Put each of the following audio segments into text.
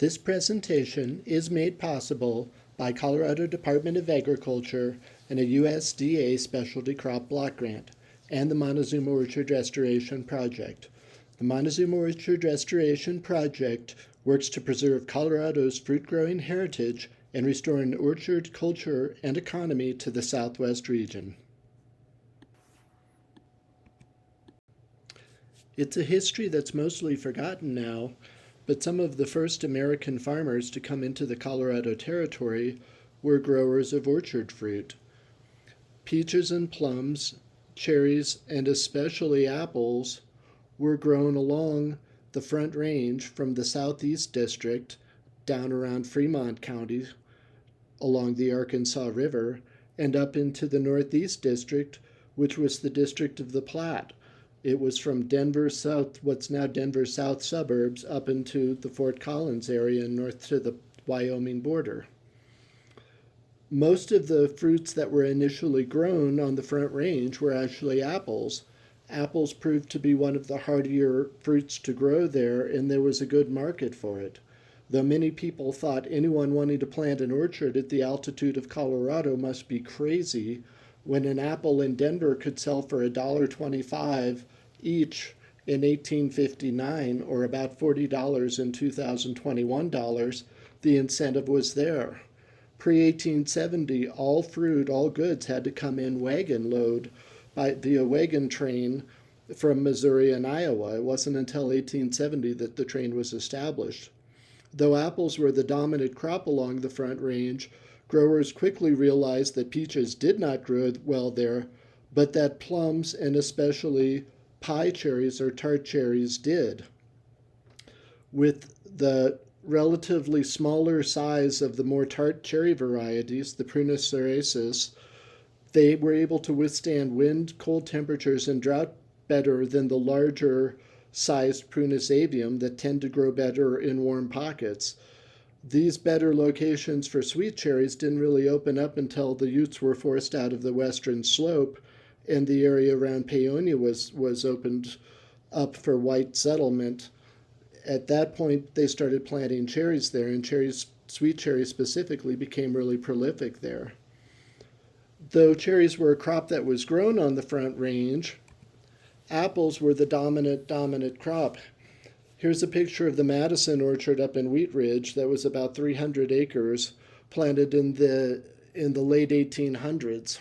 This presentation is made possible by Colorado Department of Agriculture and a USDA Specialty Crop Block Grant and the Montezuma Orchard Restoration Project. The Montezuma Orchard Restoration Project works to preserve Colorado's fruit-growing heritage and restore an orchard culture and economy to the Southwest region. It's a history that's mostly forgotten now, but some of the first American farmers to come into the Colorado Territory were growers of orchard fruit. Peaches and plums, cherries, and especially apples were grown along the Front Range from the Southeast District down around Fremont County along the Arkansas River and up into the Northeast District, which was the District of the Platte. It was from Denver South, what's now Denver South suburbs, up into the Fort Collins area and north to the Wyoming border. Most of the fruits that were initially grown on the Front Range were actually apples. Apples proved to be one of the hardier fruits to grow there, and there was a good market for it. Though many people thought anyone wanting to plant an orchard at the altitude of Colorado must be crazy, when an apple in Denver could sell for $1.25 each in 1859, or about $40 in 2021 dollars, the incentive was there. Pre-1870, all fruit, all goods had to come in wagon load via wagon train from Missouri and Iowa. It wasn't until 1870 that the train was established. Though apples were the dominant crop along the Front Range, growers quickly realized that peaches did not grow well there, but that plums and especially pie cherries or tart cherries did. With the relatively smaller size of the more tart cherry varieties, the Prunus cerasus, they were able to withstand wind, cold temperatures, and drought better than the larger sized Prunus avium that tend to grow better in warm pockets. These better locations for sweet cherries didn't really open up until the Utes were forced out of the western slope and the area around Paonia was opened up for white settlement. At that point, they started planting cherries there, and sweet cherries specifically, became really prolific there. Though cherries were a crop that was grown on the Front Range, apples were the dominant crop. Here's a picture of the Madison orchard up in Wheat Ridge that was about 300 acres, planted in the late 1800s.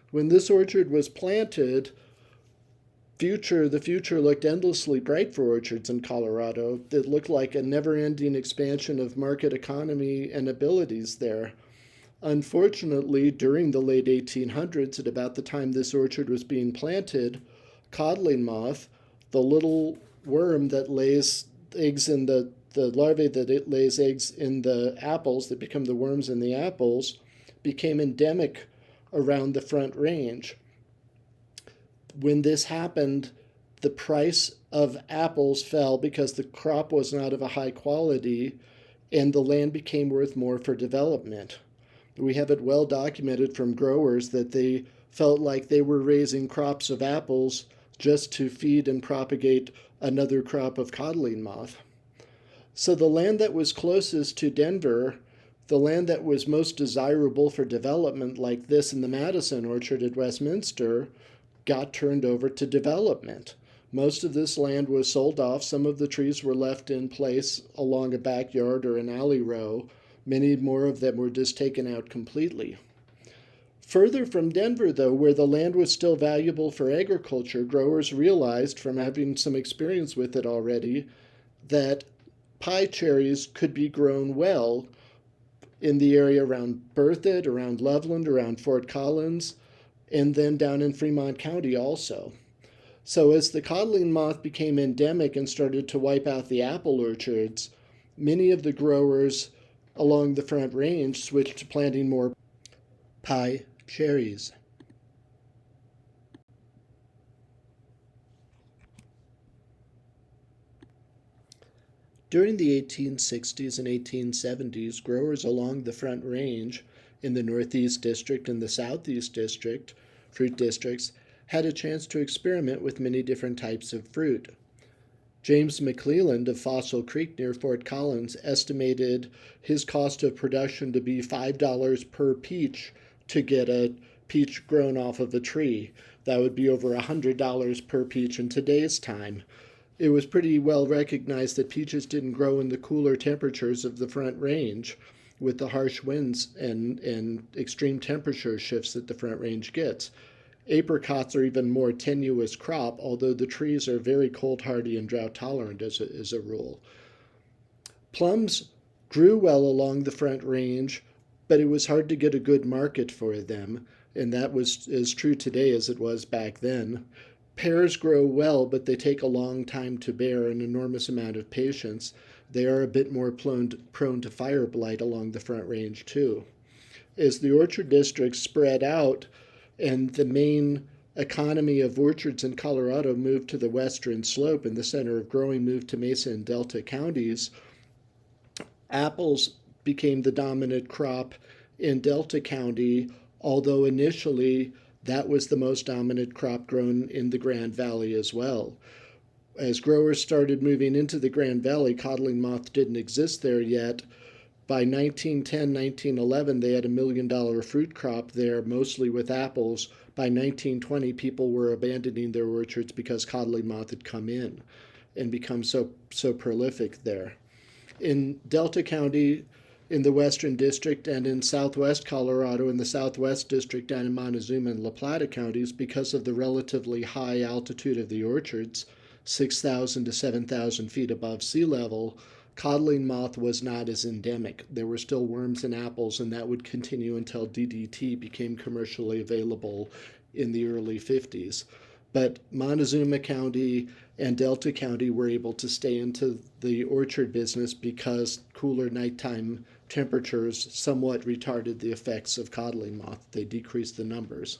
When this orchard was planted, the future looked endlessly bright for orchards in Colorado. It looked like a never-ending expansion of market economy and abilities there. Unfortunately, during the late 1800s, at about the time this orchard was being planted, codling moth, the little worm that lays eggs in the larvae that it lays eggs in the apples that become the worms in the apples, became endemic around the Front Range. When this happened, the price of apples fell because the crop was not of a high quality, and the land became worth more for development. We have it well documented from growers that they felt like they were raising crops of apples just to feed and propagate another crop of codling moth. So the land that was closest to Denver, the land that was most desirable for development, like this in the Madison orchard at Westminster, got turned over to development. Most of this land was sold off. Some of the trees were left in place along a backyard or an alley row. Many more of them were just taken out completely. Further from Denver, though, where the land was still valuable for agriculture, growers realized from having some experience with it already that pie cherries could be grown well in the area around Berthoud, around Loveland, around Fort Collins, and then down in Fremont County also. So as the codling moth became endemic and started to wipe out the apple orchards, many of the growers along the Front Range switched to planting more pie cherries. During the 1860s and 1870s, growers along the Front Range in the Northeast District and the Southeast District, fruit districts, had a chance to experiment with many different types of fruit. James McClelland of Fossil Creek near Fort Collins estimated his cost of production to be $5 per peach to get a peach grown off of a tree. That would be over $100 per peach in today's time. It was pretty well recognized that peaches didn't grow in the cooler temperatures of the Front Range with the harsh winds and extreme temperature shifts that the Front Range gets. Apricots are even more tenuous crop, although the trees are very cold hardy and drought tolerant as a rule. Plums grew well along the Front Range, but it was hard to get a good market for them, and that was as true today as it was back then. Pears grow well, but they take a long time to bear, an enormous amount of patience. They are a bit more prone to fire blight along the Front Range, too. As the orchard districts spread out, and the main economy of orchards in Colorado moved to the western slope and the center of growing moved to Mesa and Delta counties, apples became the dominant crop in Delta County, although initially that was the most dominant crop grown in the Grand Valley as well. As growers started moving into the Grand Valley, codling moth didn't exist there yet. By 1910, 1911, they had $1 million fruit crop there, mostly with apples. By 1920, people were abandoning their orchards because codling moth had come in and become so prolific there. In Delta County, in the Western District, and in southwest Colorado, in the Southwest District, down in Montezuma and La Plata counties, because of the relatively high altitude of the orchards, 6,000 to 7,000 feet above sea level, codling moth was not as endemic. There were still worms in apples, and that would continue until DDT became commercially available in the early 50s. But Montezuma County and Delta County were able to stay into the orchard business because cooler nighttime temperatures somewhat retarded the effects of codling moth. They decreased the numbers.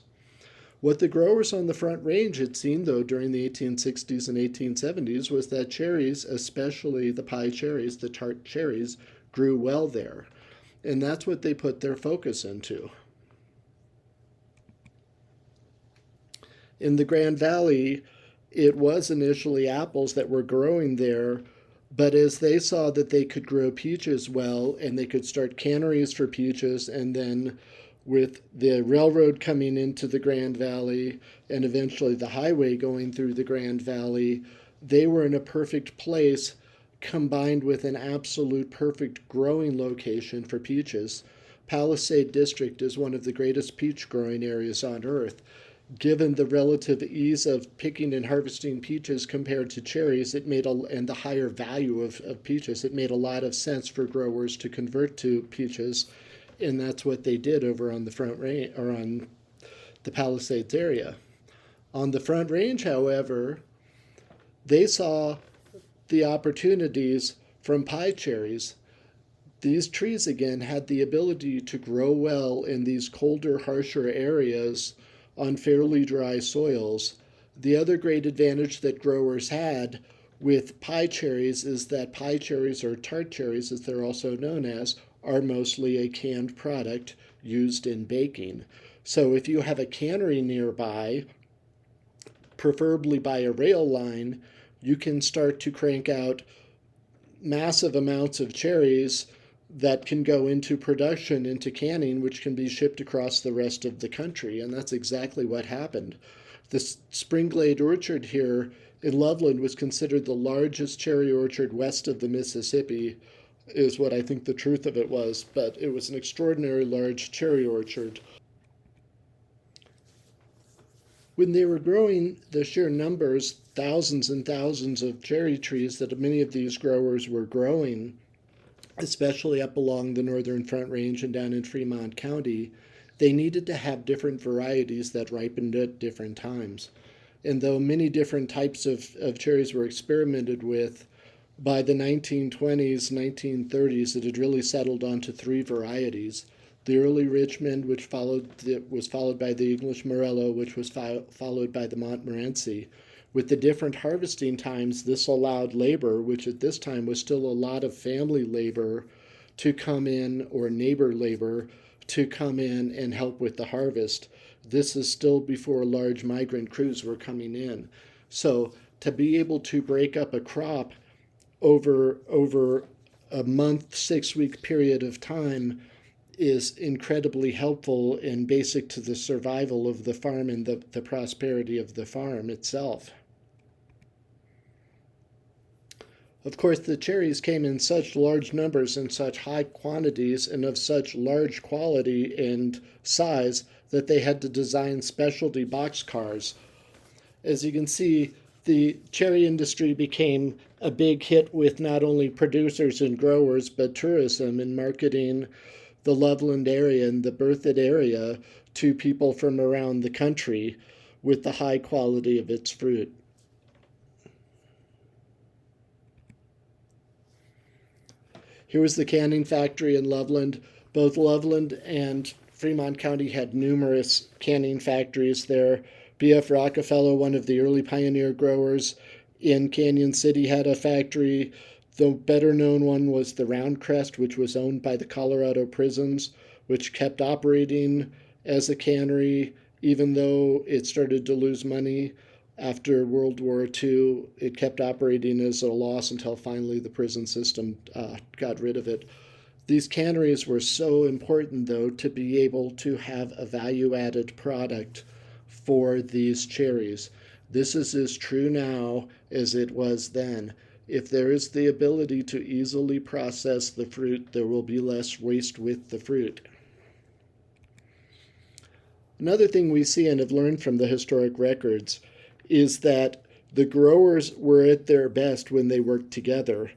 What the growers on the Front Range had seen, though, during the 1860s and 1870s was that cherries, especially the pie cherries, the tart cherries, grew well there. And that's what they put their focus into. In the Grand Valley, it was initially apples that were growing there, but as they saw that they could grow peaches well and they could start canneries for peaches, and then with the railroad coming into the Grand Valley and eventually the highway going through the Grand Valley, they were in a perfect place combined with an absolute perfect growing location for peaches. Palisade District is one of the greatest peach growing areas on earth. Given the relative ease of picking and harvesting peaches compared to cherries, and the higher value of peaches, it made a lot of sense for growers to convert to peaches, and that's what they did over on the Front Range, or on the Palisades area. On the Front Range, however, they saw the opportunities from pie cherries. These trees, again, had the ability to grow well in these colder, harsher areas on fairly dry soils. The other great advantage that growers had with pie cherries is that pie cherries, or tart cherries as they're also known as, are mostly a canned product used in baking. So if you have a cannery nearby, preferably by a rail line, you can start to crank out massive amounts of cherries that can go into production, into canning, which can be shipped across the rest of the country. And that's exactly what happened. The Springglade Orchard here in Loveland was considered the largest cherry orchard west of the Mississippi, is what I think the truth of it was, but it was an extraordinarily large cherry orchard. When they were growing the sheer numbers, thousands and thousands of cherry trees that many of these growers were growing, especially up along the northern Front Range and down in Fremont County, they needed to have different varieties that ripened at different times. And though many different types of cherries were experimented with, by the 1920s, 1930s, it had really settled onto three varieties. The early Richmond, which was followed by the English Morello, which was followed by the Montmorency. With the different harvesting times, this allowed labor, which at this time was still a lot of family labor, to come in, or neighbor labor, to come in and help with the harvest. This is still before large migrant crews were coming in. So to be able to break up a crop over a month, 6 week period of time is incredibly helpful and basic to the survival of the farm and the prosperity of the farm itself. Of course, the cherries came in such large numbers and such high quantities and of such large quality and size that they had to design specialty boxcars. As you can see, the cherry industry became a big hit with not only producers and growers, but tourism and marketing the Loveland area and the Berthoud area to people from around the country with the high quality of its fruit. Here was the canning factory in Loveland. Both Loveland and Fremont County had numerous canning factories there. B.F. Rockefeller, one of the early pioneer growers in Canyon City, had a factory. The better known one was the Roundcrest, which was owned by the Colorado Prisons, which kept operating as a cannery even though it started to lose money. After World War II, it kept operating as a loss until finally the prison system got rid of it. These canneries were so important, though, to be able to have a value-added product for these cherries. This is as true now as it was then. If there is the ability to easily process the fruit, there will be less waste with the fruit. Another thing we see and have learned from the historic records is that the growers were at their best when they worked together.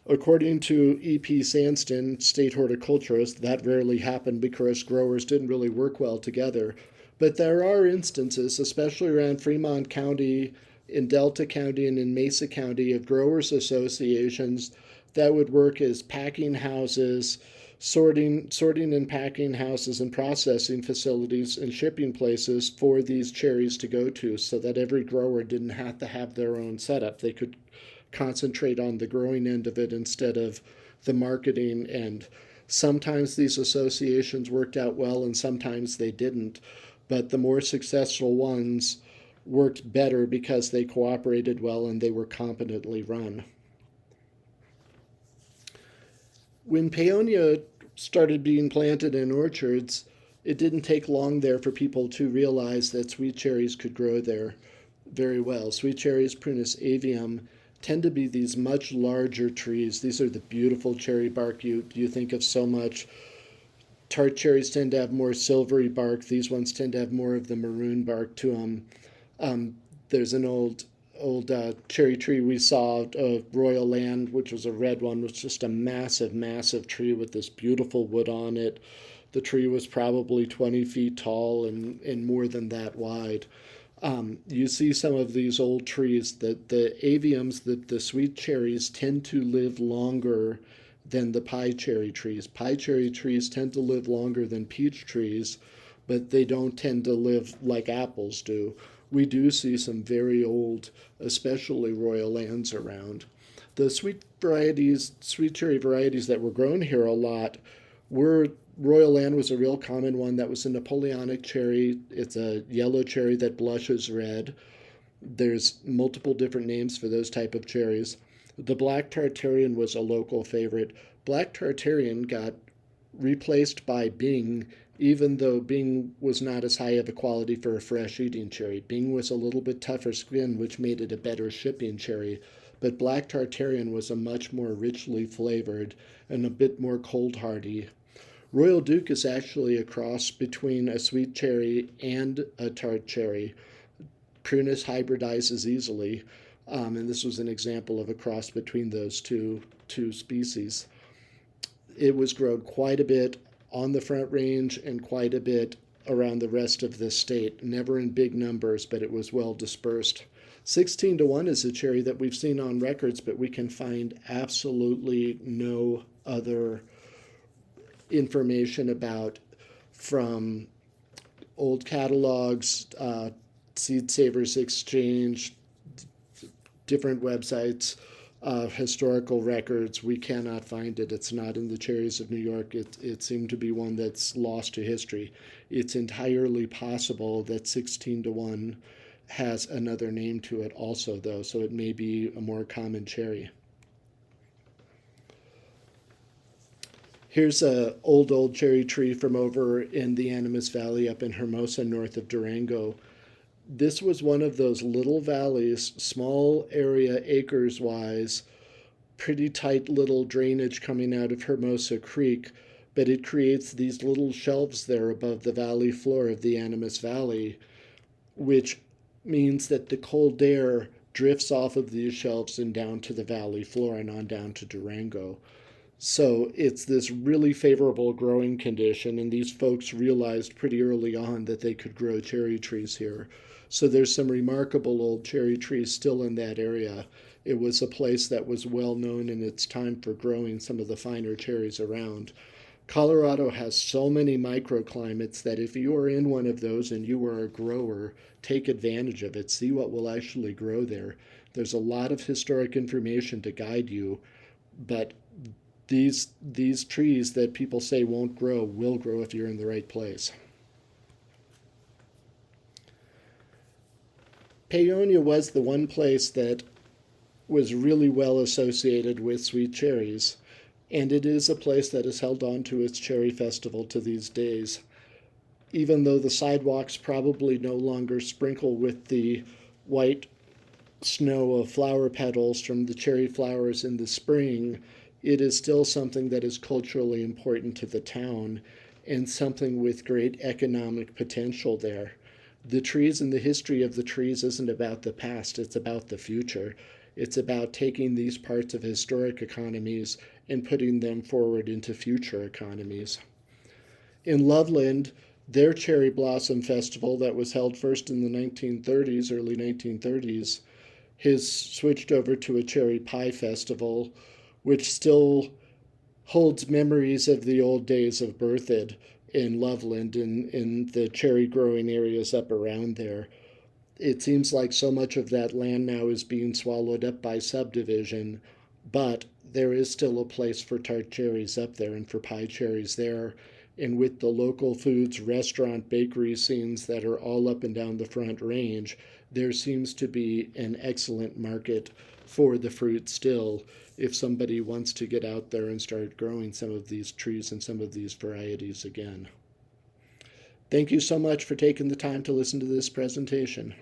According to E.P. Sandston, state horticulturist, that rarely happened because growers didn't really work well together. But there are instances, especially around Fremont County, in Delta County, and in Mesa County, of growers' associations that would work as packing houses, sorting and packing houses and processing facilities and shipping places for these cherries to go to, so that every grower didn't have to have their own setup. They could concentrate on the growing end of it instead of the marketing end. Sometimes these associations worked out well and sometimes they didn't, but the more successful ones worked better because they cooperated well and they were competently run. When peonia started being planted in orchards, it didn't take long there for people to realize that sweet cherries could grow there very well. Sweet cherries, Prunus avium, tend to be these much larger trees. These are the beautiful cherry bark you think of so much. Tart cherries tend to have more silvery bark. These ones tend to have more of the maroon bark to them. There's an old cherry tree we saw, Royal Land, which was a red one, was just a massive tree with this beautiful wood on it. The tree was probably 20 feet tall and more than that wide. You see some of these old trees that the aviums, the sweet cherries, tend to live longer than the pie cherry trees. Pie cherry trees tend to live longer than peach trees, but they don't tend to live like apples do. We do see some very old, especially Royal Lands around. The sweet cherry varieties that were grown here a lot were Royal Land was a real common one. That was a Napoleonic cherry. It's a yellow cherry that blushes red. There's multiple different names for those type of cherries. The Black Tartarian was a local favorite. Black Tartarian got replaced by Bing, even though Bing was not as high of a quality for a fresh eating cherry. Bing was a little bit tougher skin, which made it a better shipping cherry. But Black Tartarian was a much more richly flavored and a bit more cold hardy. Royal Duke is actually a cross between a sweet cherry and a tart cherry. Prunus hybridizes easily, and this was an example of a cross between those two species. It was grown quite a bit on the Front Range and quite a bit around the rest of the state. Never in big numbers, but it was well dispersed. 16-1 is a cherry that we've seen on records, but we can find absolutely no other information about from old catalogs, Seed Savers Exchange, different websites, historical records. We cannot find it. It's not in the Cherries of New York. It seemed to be one that's lost to history. It's entirely possible that 16-1 has another name to it also, though, so it may be a more common cherry. Here's a old cherry tree from over in the Animas Valley up in Hermosa, north of Durango. This was one of those little valleys, small area acres wise, pretty tight little drainage coming out of Hermosa Creek, but it creates these little shelves there above the valley floor of the Animas Valley, which means that the cold air drifts off of these shelves and down to the valley floor and on down to Durango. So it's this really favorable growing condition, and these folks realized pretty early on that they could grow cherry trees here. So there's some remarkable old cherry trees still in that area. It was a place that was well known in its time for growing some of the finer cherries around. Colorado has so many microclimates that if you are in one of those and you are a grower, take advantage of it. See what will actually grow there. There's a lot of historic information to guide you, but these trees that people say won't grow will grow if you're in the right place. Paonia was the one place that was really well associated with sweet cherries, and it is a place that has held on to its cherry festival to these days. Even though the sidewalks probably no longer sprinkle with the white snow of flower petals from the cherry flowers in the spring, it is still something that is culturally important to the town and something with great economic potential there. The trees and the history of the trees isn't about the past, it's about the future. It's about taking these parts of historic economies and putting them forward into future economies. In Loveland, their cherry blossom festival that was held first in the 1930s, early 1930s, has switched over to a cherry pie festival, which still holds memories of the old days of Berthoud in Loveland and in the cherry growing areas up around there. It seems like so much of that land now is being swallowed up by subdivision, but there is still a place for tart cherries up there and for pie cherries there. And with the local foods, restaurant, bakery scenes that are all up and down the Front Range, there seems to be an excellent market for the fruit still if somebody wants to get out there and start growing some of these trees and some of these varieties again. Thank you so much for taking the time to listen to this presentation.